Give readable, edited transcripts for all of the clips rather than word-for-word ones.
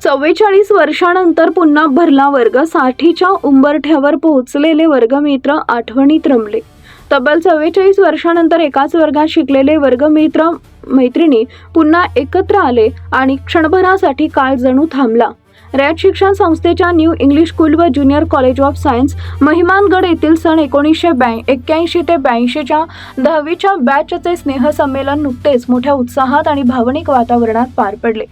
44 वर्षांनंतर पुन्हा भरला वर्ग. 60च्या उंबरठ्यावर पोहोचलेले वर्गमित्र आठवणीत रमले. तब्बल 44 वर्षांनंतर एकाच वर्गात शिकलेले वर्गमित्र मैत्रिणी पुन्हा एकत्र आले आणि क्षणभरासाठी काळ जणू थांबला. रयत शिक्षण संस्थेच्या न्यू इंग्लिश स्कूल व junior college of science Mahimangad येथील सन 1981 ते 82च्या 10वीच्या बॅचचे स्नेहसंमेलन नुकतेच मोठ्या उत्साहात आणि भावनिक वातावरणात पार पडले.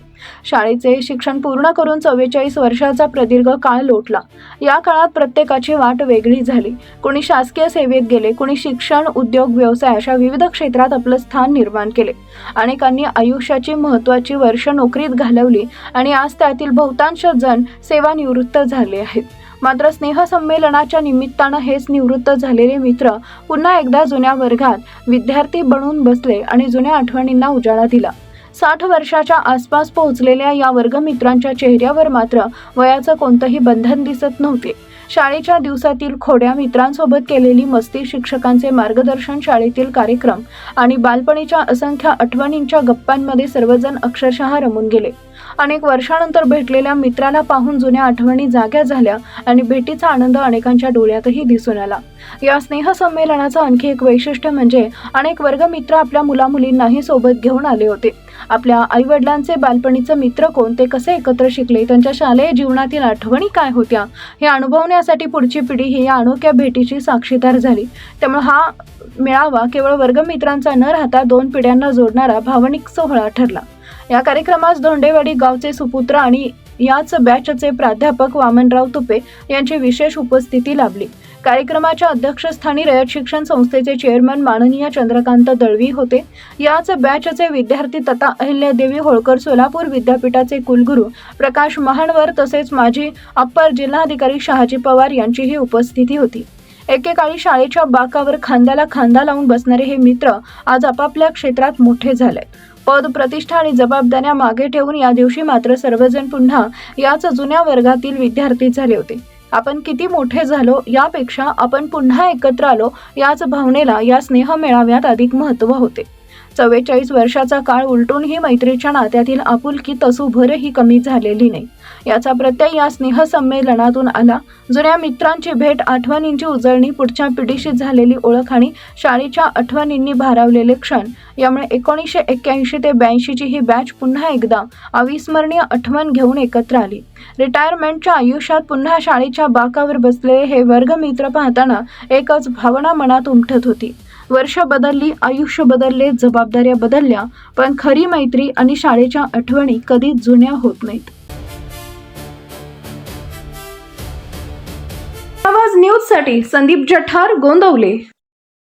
शाळेचे शिक्षण पूर्ण करून 44 वर्षाचा प्रदीर्घ काळ लोटला. या काळात प्रत्येकाची वाट वेगळी झाली. कोणी शासकीय सेवेत गेले, कोणी शिक्षण, उद्योग, व्यवसाय अशा विविध क्षेत्रात आपलं स्थान निर्माण केले. अनेकांनी आयुष्याची महत्त्वाची वर्ष नोकरीत घालवली आणि आज त्यातील बहुतांश जण सेवानिवृत्त झाले आहेत. मात्र स्नेहसंमेलनाच्या निमित्तानं हेच निवृत्त झालेले मित्र पुन्हा एकदा जुन्या वर्गात विद्यार्थी बनून बसले आणि जुन्या आठवणींना उजाळा दिला. 60 वर्षाच्या आसपास पोहोचलेल्या या वर्गमित्रांच्या चेहऱ्यावर मात्र वयाचं कोणतंही बंधन दिसत नव्हते. शाळेच्या दिवसातील खोड्या मित्रांसोबत केलेली मस्ती, शिक्षकांचे मार्गदर्शन, शाळेतील कार्यक्रम आणि बालपणीच्या असंख्य आठवणींच्या गप्पांमध्ये सर्वजण अक्षरशः रमून गेले. अनेक वर्षानंतर भेटलेल्या मित्राला पाहून जुन्या आठवणी जाग्या झाल्या आणि भेटीचा आनंद अनेकांच्या डोळ्यातही दिसून आला. या स्नेहसंमेलनाचं आणखी एक वैशिष्ट्य म्हणजे अनेक वर्गमित्र आपल्या मुलामुलींनाही सोबत घेऊन आले होते. आपल्या आईवडिलांचे बालपणीचे मित्र कोण, ते कसे एकत्र शिकले, त्यांच्या शालेय जीवनातील आठवणी काय होत्या हे अनुभवण्यासाठी पुढची पिढी ही या अनोख्या भेटीची साक्षीदार झाली. त्यामुळे हा मेळावा केवळ वर्गमित्रांचा न राहता 2 पिढ्यांना जोडणारा भावनिक सोहळा ठरला. या कार्यक्रमास धोंडेवाडी गावचे सुपुत्र आणि याच बॅचचे प्राध्यापक वामनराव तुपे यांची विशेष उपस्थिती लाभली. कार्यक्रमाच्या अध्यक्षस्थानी रयत शिक्षण संस्थेचे चेअरमन माननीय चंद्रकांत दळवी होते. याच बॅचचे विद्यार्थी तथा अहिल्यादेवी होळकर सोलापूर विद्यापीठाचे कुलगुरू प्रकाश महानवर तसेच माजी अप्पर जिल्हाधिकारी शहाजी पवार यांचीही उपस्थिती होती. एकेकाळी शाळेच्या बाकावर खांद्याला खांदा लावून बसणारे हे मित्र आज आपापल्या क्षेत्रात मोठे झाले. पद, प्रतिष्ठा आणि जबाबदाऱ्या मागे ठेवून या दिवशी मात्र सर्वजण पुन्हा याच जुन्या वर्गातील विद्यार्थी झाले होते. आपण किती मोठे झालो यापेक्षा आपण पुन्हा एकत्र आलो याच भावनेला या स्नेह मेळाव्यात अधिक महत्त्व होते. 44 वर्षाचा काळ उलटूनही मैत्रीच्या नात्यातील आपुलकी तसूभरही कमी झालेली नाही. याचा प्रत्यय या स्नेहसंमेलनातून आला. जुन्या मित्रांची भेट, आठवणींची उजळणी, पुढच्या पिढीशी झालेली ओळख आणि शाळेच्या आठवणींनी भारावलेले क्षण यामुळे 1981 ते 82ची ही बॅच पुन्हा एकदा अविस्मरणीय आठवण घेऊन एकत्र आली. रिटायरमेंटच्या आयुष्यात पुन्हा शाळेच्या बाकावर बसलेले हे वर्गमित्र पाहताना एकच भावना मनात उमटत होती. वर्ष बदलली, आयुष्य बदलले, जबाबदाऱ्या बदलल्या, पण खरी मैत्री आणि शाळेच्या आठवणी कधीच जुन्या होत नाहीत. आवाज न्यूजसाठी संदीप जठार, गोंदवले.